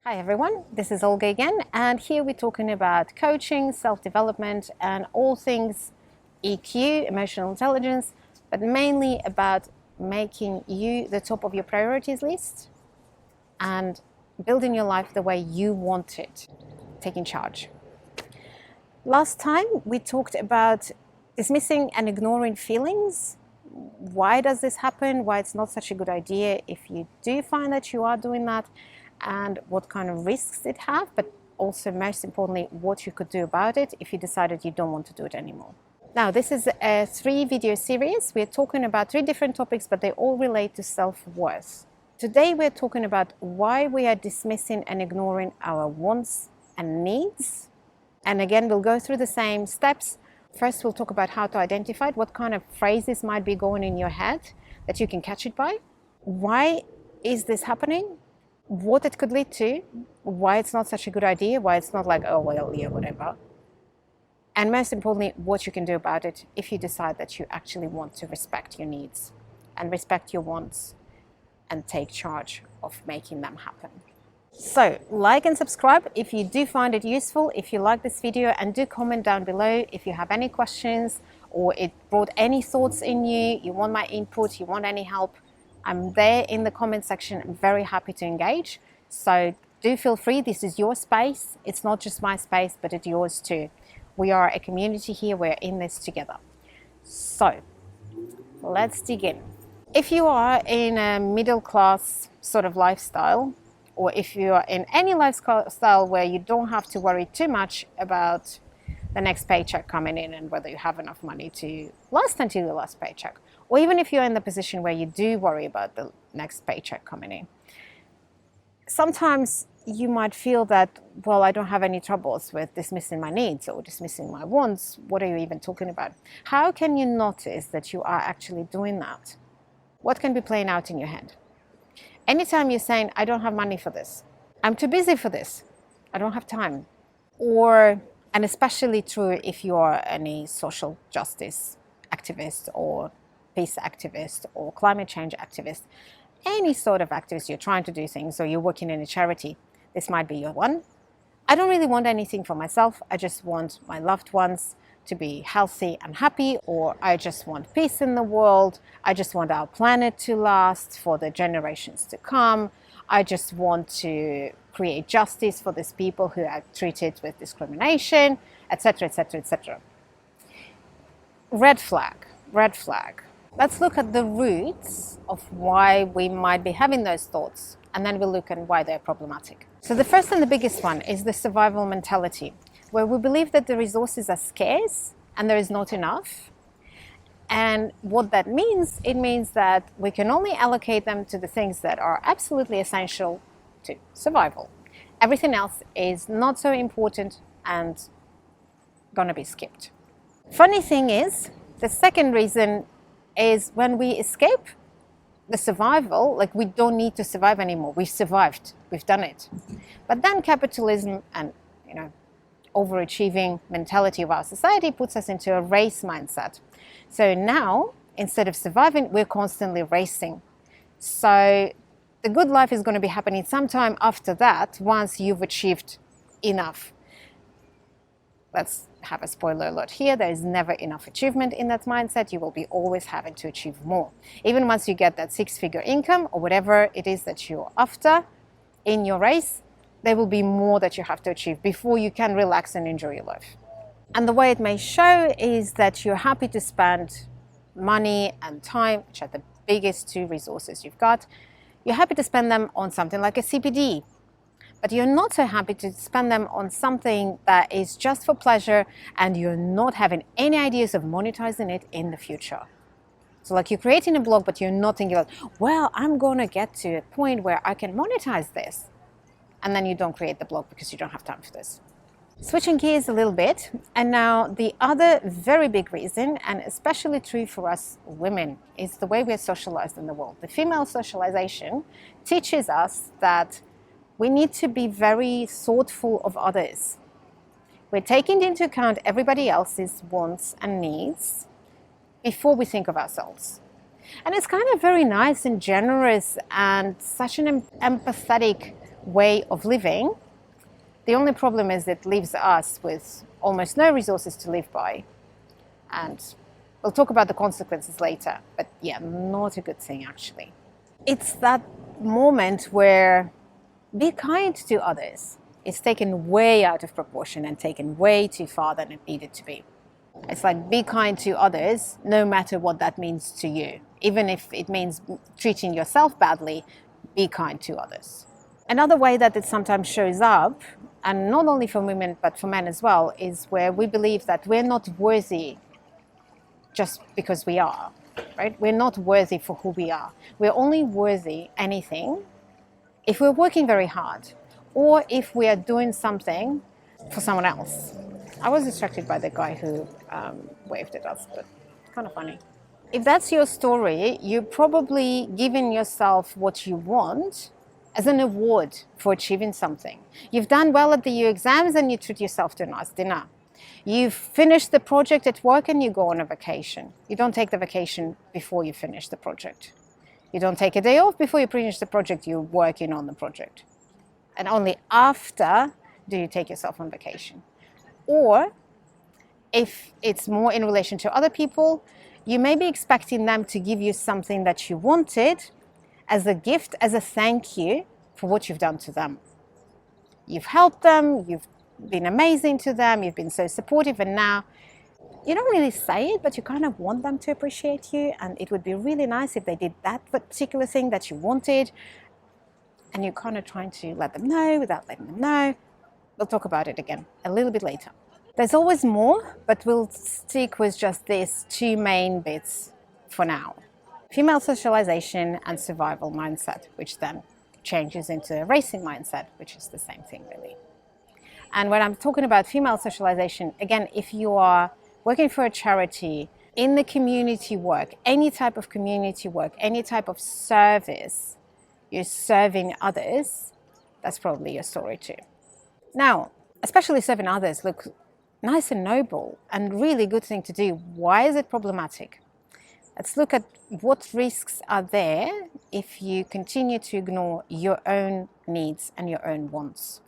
Hi everyone, this is Olga again, and here we're talking about coaching, self-development, and all things EQ, emotional intelligence, but mainly about making you the top of your priorities list and building your life the way you want it, taking charge. Last time we talked about dismissing and ignoring feelings. Why does this happen? Why it's not such a good idea if you do find that you are doing that, and what kind of risks it have, but also most importantly what you could do about it if you decided you don't want to do it anymore. Now, this is a 3-video series. We're talking about 3 different topics, but they all relate to self-worth. Today we're talking about why we are dismissing and ignoring our wants and needs. And again, we'll go through the same steps. First, we'll talk about how to identify it, what kind of phrases might be going in your head that you can catch it by. Why is this happening? What it could lead to, why it's not such a good idea, why it's not like, oh, well, yeah, whatever. And most importantly, what you can do about it if you decide that you actually want to respect your needs and respect your wants and take charge of making them happen. So, like and subscribe if you do find it useful, if you like this video, and do comment down below if you have any questions or it brought any thoughts in you, you want my input, you want any help. I'm there in the comment section. I'm very happy to engage. So do feel free. This is your space. It's not just my space, but it's yours too. We are a community here. We're in this together. So let's dig in. If you are in a middle class sort of lifestyle, or if you are in any lifestyle where you don't have to worry too much about the next paycheck coming in and whether you have enough money to last until your last paycheck, or even if you're in the position where you do worry about the next paycheck coming in, sometimes you might feel that, well, I don't have any troubles with dismissing my needs or dismissing my wants. What are you even talking about? How can you notice that you are actually doing that? What can be playing out in your head? Anytime you're saying, I don't have money for this, I'm too busy for this, I don't have time, and especially true if you are any social justice activist or peace activist or climate change activist, any sort of activist, you're trying to do things, or you're working in a charity, this might be your one. I don't really want anything for myself. I just want my loved ones to be healthy and happy, or I just want peace in the world. I just want our planet to last for the generations to come. I just want to create justice for these people who are treated with discrimination, etc., etc., etc. Red flag, red flag. Let's look at the roots of why we might be having those thoughts, and then we'll look at why they're problematic. So the first and the biggest one is the survival mentality, where we believe that the resources are scarce and there is not enough. And what that means, it means that we can only allocate them to the things that are absolutely essential to survival. Everything else is not so important and gonna be skipped. Funny thing is, the second reason is when we escape the survival, like we don't need to survive anymore. We've survived, we've done it. But then capitalism and, overachieving mentality of our society puts us into a race mindset. So now, instead of surviving, we're constantly racing. So the good life is going to be happening sometime after that, once you've achieved enough. Let's have a spoiler alert here. There is never enough achievement in that mindset. You will be always having to achieve more. Even once you get that 6-figure income or whatever it is that you're after in your race, there will be more that you have to achieve before you can relax and enjoy your life. And the way it may show is that you're happy to spend money and time, which are the biggest 2 resources you've got. You're happy to spend them on something like a CPD, but you're not so happy to spend them on something that is just for pleasure, and you're not having any ideas of monetizing it in the future. So like you're creating a blog, but you're not thinking like, well, I'm going to get to a point where I can monetize this. And then you don't create the blog because you don't have time for this. Switching gears a little bit, and now the other very big reason, and especially true for us women, is the way we're socialized in the world. The female socialization teaches us that we need to be very thoughtful of others. We're taking into account everybody else's wants and needs before we think of ourselves. And it's kind of very nice and generous and such an empathetic way of living. The only problem is it leaves us with almost no resources to live by. And we'll talk about the consequences later, but yeah, not a good thing actually. It's that moment where be kind to others is taken way out of proportion and taken way too far than it needed to be. It's like be kind to others no matter what that means to you. Even if it means treating yourself badly, be kind to others. Another way that it sometimes shows up, and not only for women but for men as well, is where we believe that we're not worthy just because we are, right? We're not worthy for who we are. We're only worthy anything if we're working very hard or if we are doing something for someone else. I was distracted by the guy who waved at us, but kind of funny. If that's your story, you're probably giving yourself what you want as an award for achieving something. You've done well at the year exams and you treat yourself to a nice dinner. You've finished the project at work and you go on a vacation. You don't take the vacation before you finish the project. You don't take a day off before you finish the project, you're working on the project. And only after do you take yourself on vacation. Or if it's more in relation to other people, you may be expecting them to give you something that you wanted as a gift, as a thank you for what you've done to them. You've helped them, you've been amazing to them, you've been so supportive, and now you don't really say it, but you kind of want them to appreciate you, and it would be really nice if they did that particular thing that you wanted, and you're kind of trying to let them know without letting them know. We'll talk about it again a little bit later. There's always more, but we'll stick with just these two main bits for now. Female socialization and survival mindset, which then changes into a racing mindset, which is the same thing really. And when I'm talking about female socialization, again, if you are working for a charity, in the community work, any type of community work, any type of service, you're serving others, that's probably your story too. Now, especially serving others look nice and noble and really good thing to do. Why is it problematic? Let's look at what risks are there if you continue to ignore your own needs and your own wants.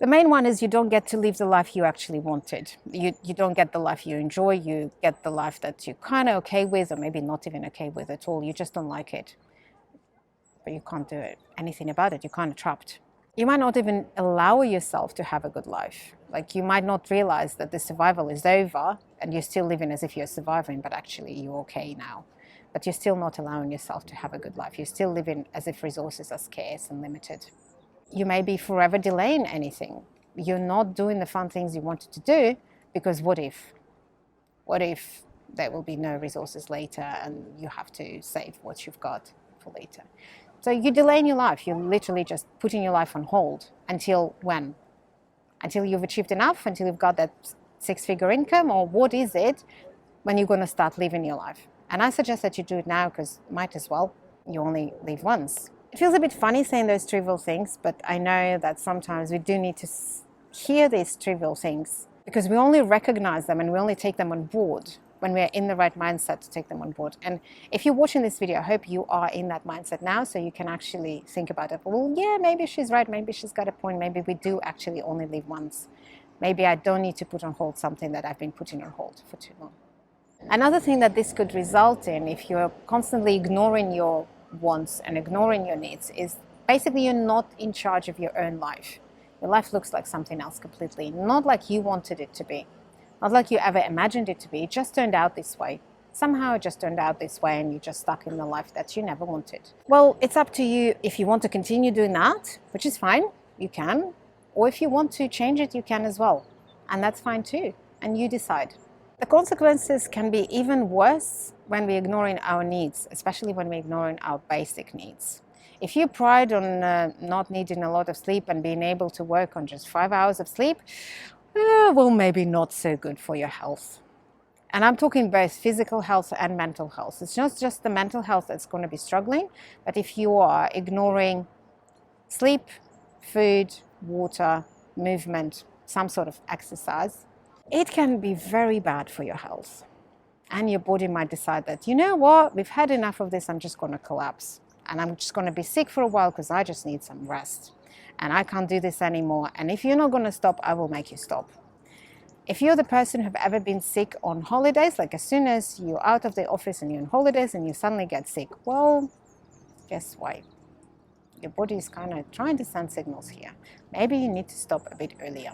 The main one is you don't get to live the life you actually wanted. You don't get the life you enjoy. You get the life that you're kind of okay with, or maybe not even okay with at all. You just don't like it. But you can't do anything about it. You're kind of trapped. You might not even allow yourself to have a good life. Like you might not realize that the survival is over and you're still living as if you're surviving, but actually you're okay now. But you're still not allowing yourself to have a good life. You're still living as if resources are scarce and limited. You may be forever delaying anything. You're not doing the fun things you wanted to do because what if? What if there will be no resources later and you have to save what you've got for later? So you're delaying your life. You're literally just putting your life on hold until when? Until you've achieved enough, until you've got that six-figure income, or what is it when you're going to start living your life? And I suggest that you do it now because might as well. You only live once. It feels a bit funny saying those trivial things, but I know that sometimes we do need to hear these trivial things because we only recognize them and we only take them on board when we're in the right mindset to take them on board. And if you're watching this video, I hope you are in that mindset now so you can actually think about it. Well, yeah, maybe she's right. Maybe she's got a point. Maybe we do actually only live once. Maybe I don't need to put on hold something that I've been putting on hold for too long. Another thing that this could result in, if you're constantly ignoring your wants and ignoring your needs, is basically you're not in charge of your own life. Your life looks like something else completely, not like you wanted it to be, not like you ever imagined it to be. It just turned out this way. Somehow it just turned out this way and you're just stuck in the life that you never wanted. Well, it's up to you if you want to continue doing that, which is fine, you can, or if you want to change it, you can as well. And that's fine too, and you decide. The consequences can be even worse when we're ignoring our needs, especially when we're ignoring our basic needs. If you pride on not needing a lot of sleep and being able to work on just 5 hours of sleep, well, maybe not so good for your health. And I'm talking both physical health and mental health. It's not just the mental health that's going to be struggling, but if you are ignoring sleep, food, water, movement, some sort of exercise, it can be very bad for your health. And your body might decide that, you know what, we've had enough of this, I'm just going to collapse. And I'm just going to be sick for a while because I just need some rest. and I can't do this anymore. And if you're not going to stop, I will make you stop. If you're the person who have ever been sick on holidays, like as soon as you're out of the office and you're on holidays and you suddenly get sick, well, guess what? Your body is kind of trying to send signals here. Maybe you need to stop a bit earlier.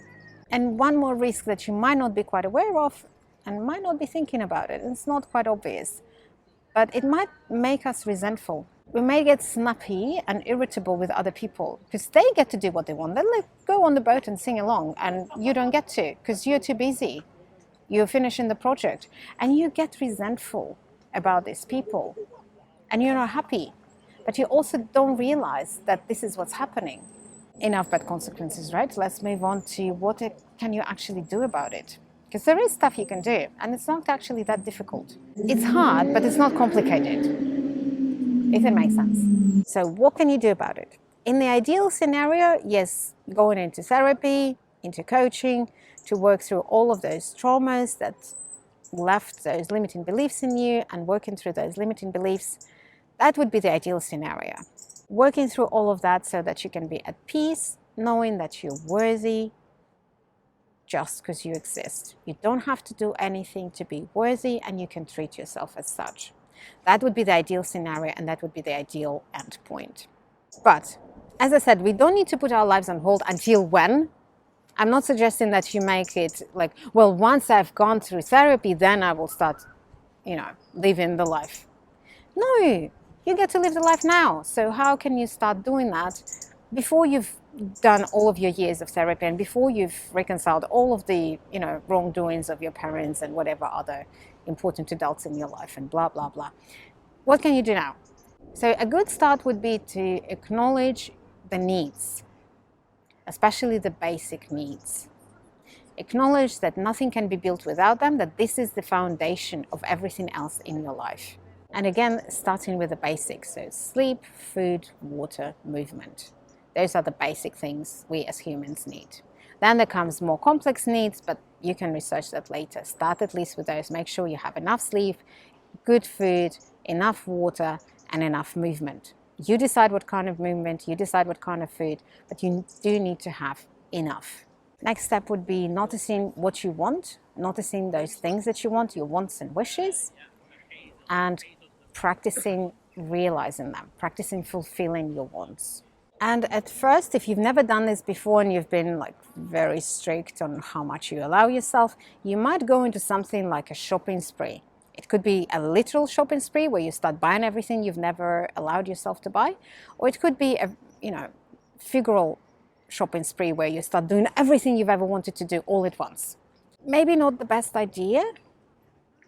And one more risk that you might not be quite aware of and might not be thinking about it, it's not quite obvious, but it might make us resentful. We may get snappy and irritable with other people because they get to do what they want. They go on the boat and sing along, and you don't get to because you're too busy. You're finishing the project, and you get resentful about these people, and you're not happy. But you also don't realize that this is what's happening. Enough bad consequences, right? Let's move on to what can you actually do about it. Because there is stuff you can do, and it's not actually that difficult. It's hard, but it's not complicated, if it makes sense. So what can you do about it? In the ideal scenario, yes, going into therapy, into coaching, to work through all of those traumas that left those limiting beliefs in you and working through those limiting beliefs, that would be the ideal scenario. Working through all of that so that you can be at peace, knowing that you're worthy just because you exist. You don't have to do anything to be worthy, and you can treat yourself as such. That would be the ideal scenario, and that would be the ideal end point. But as I said, we don't need to put our lives on hold until when. I'm not suggesting that you make it like, well, once I've gone through therapy, then I will start, living the life. No, you get to live the life now. So how can you start doing that before you've done all of your years of therapy and before you've reconciled all of the, wrongdoings of your parents and whatever other important adults in your life and blah, blah, blah. What can you do now? So a good start would be to acknowledge the needs, especially the basic needs. Acknowledge that nothing can be built without them, that this is the foundation of everything else in your life. And again, starting with the basics, so sleep, food, water, movement. Those are the basic things we as humans need. Then there comes more complex needs, but you can research that later. Start at least with those. Make sure you have enough sleep, good food, enough water, and enough movement. You decide what kind of movement, you decide what kind of food, but you do need to have enough. Next step would be noticing what you want, noticing those things that you want, your wants and wishes, and practicing realizing them, practicing fulfilling your wants. And at first, if you've never done this before and you've been very strict on how much you allow yourself, you might go into something like a shopping spree. It could be a literal shopping spree where you start buying everything you've never allowed yourself to buy, or it could be a figural shopping spree where you start doing everything you've ever wanted to do all at once. Maybe not the best idea,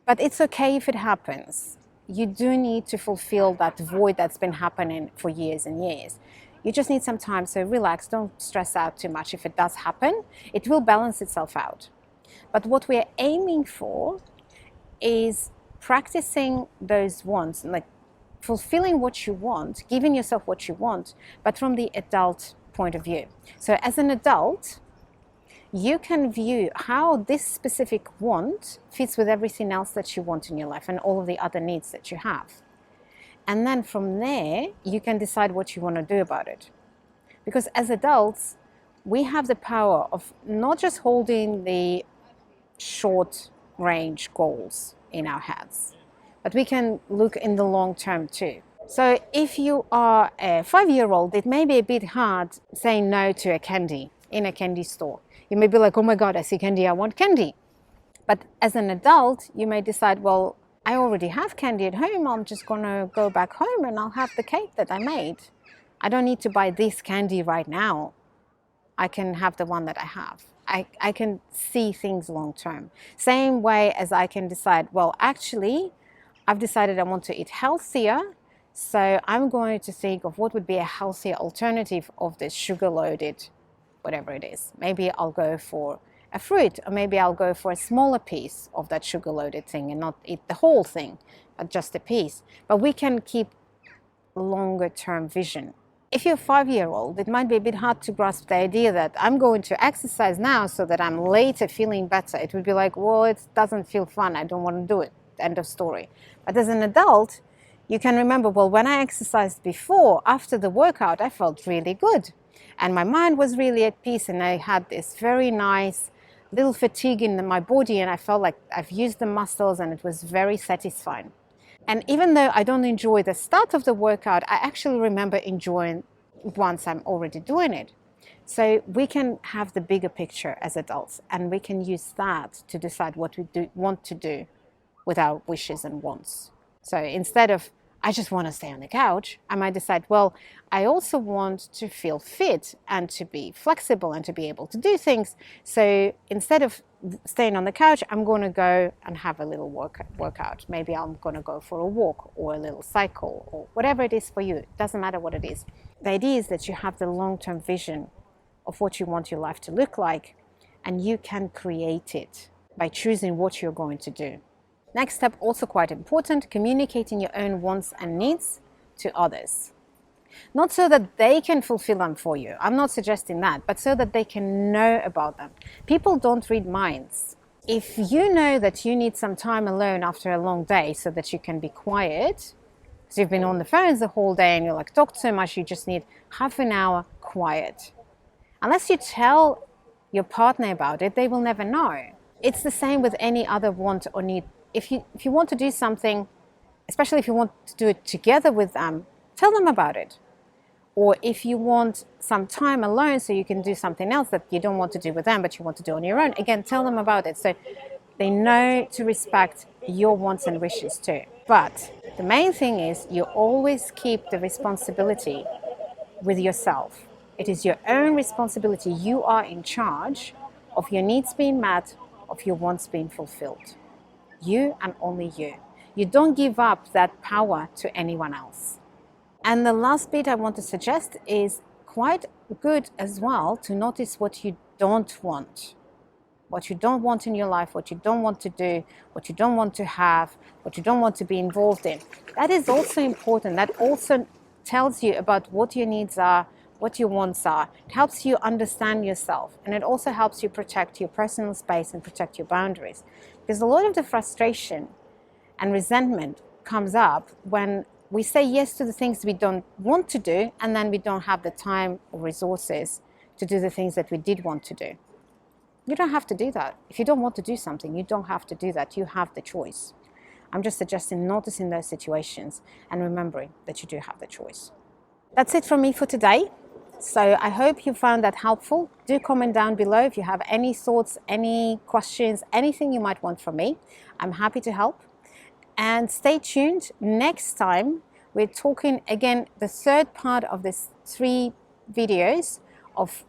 but it's okay if it happens. You do need to fulfill that void that's been happening for years and years. You just need some time, so relax, don't stress out too much. If it does happen, it will balance itself out. But what we're aiming for is practicing those wants, like fulfilling what you want, giving yourself what you want, but from the adult point of view. So as an adult, you can view how this specific want fits with everything else that you want in your life and all of the other needs that you have. And then from there, you can decide what you want to do about it. Because as adults, we have the power of not just holding the short-range goals in our heads, but we can look in the long term too. So if you are a 5-year-old, it may be a bit hard saying no to a candy in a candy store. You may be like, oh my God, I see candy, I want candy. But as an adult, you may decide, well, I already have candy at home. I'm just going to go back home and I'll have the cake that I made. I don't need to buy this candy right now. I can have the one that I have. I can see things long term. Same way as I can decide, well, actually, I've decided I want to eat healthier. So I'm going to think of what would be a healthier alternative of this sugar-loaded, whatever it is. Maybe I'll go for a fruit, or maybe I'll go for a smaller piece of that sugar-loaded thing and not eat the whole thing, but just a piece. But we can keep longer-term vision. If you're a 5-year-old, it might be a bit hard to grasp the idea that I'm going to exercise now so that I'm later feeling better. It would be like, well, it doesn't feel fun. I don't want to do it. End of story. But as an adult, you can remember, well, when I exercised before, after the workout, I felt really good. And my mind was really at peace, and I had this very nice little fatigue in my body, and I felt like I've used the muscles, and it was very satisfying. And even though I don't enjoy the start of the workout, I actually remember enjoying once I'm already doing it. So we can have the bigger picture as adults, and we can use that to decide what we want to do with our wishes and wants. So instead of, I just want to stay on the couch, I might decide, well, I also want to feel fit and to be flexible and to be able to do things. So instead of staying on the couch, I'm going to go and have a little workout. Maybe I'm going to go for a walk or a little cycle or whatever it is for you. It doesn't matter what it is. The idea is that you have the long-term vision of what you want your life to look like, and you can create it by choosing what you're going to do. Next step, also quite important, communicating your own wants and needs to others. Not so that they can fulfill them for you, I'm not suggesting that, but so that they can know about them. People don't read minds. If you know that you need some time alone after a long day so that you can be quiet, because you've been on the phones the whole day and you're like talked so much, you just need half an hour quiet. Unless you tell your partner about it, they will never know. It's the same with any other want or need. If you want to do something, especially if you want to do it together with them, tell them about it. Or if you want some time alone so you can do something else that you don't want to do with them but you want to do on your own, again, tell them about it so they know to respect your wants and wishes too. But the main thing is you always keep the responsibility with yourself. It is your own responsibility. You are in charge of your needs being met, of your wants being fulfilled. You and only you. You don't give up that power to anyone else. And the last bit I want to suggest is quite good as well to notice what you don't want. What you don't want in your life, what you don't want to do, what you don't want to have, what you don't want to be involved in. That is also important. That also tells you about what your needs are, what your wants are. It helps you understand yourself, and it also helps you protect your personal space and protect your boundaries. Because a lot of the frustration and resentment comes up when we say yes to the things we don't want to do, and then we don't have the time or resources to do the things that we did want to do. You don't have to do that. If you don't want to do something, you don't have to do that. You have the choice. I'm just suggesting noticing those situations and remembering that you do have the choice. That's it from me for today. So I hope you found that helpful. Do comment down below if you have any thoughts, any questions, anything you might want from me. I'm happy to help. And stay tuned. Next time, we're talking again the third part of this 3 videos of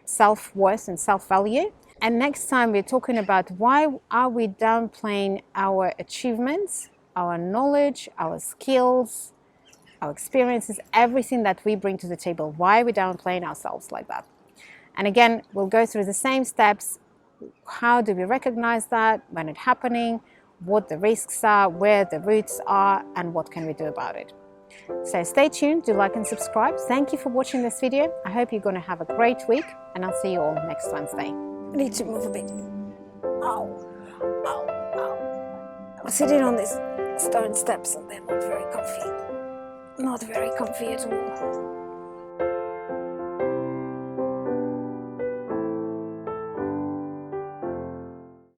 self-worth and self-value. And next time we're talking about why are we downplaying our achievements, our knowledge, our skills, our experiences, everything that we bring to the table. Why are we downplaying ourselves like that? And again, we'll go through the same steps. How do we recognize that, when it's happening, what the risks are, where the roots are, and what can we do about it? So stay tuned, do like and subscribe. Thank you for watching this video. I hope you're going to have a great week, and I'll see you all next Wednesday. I need to move a bit. Ow, ow, ow. I'm sitting on these stone steps and they're not very comfy. Not very comfy at all.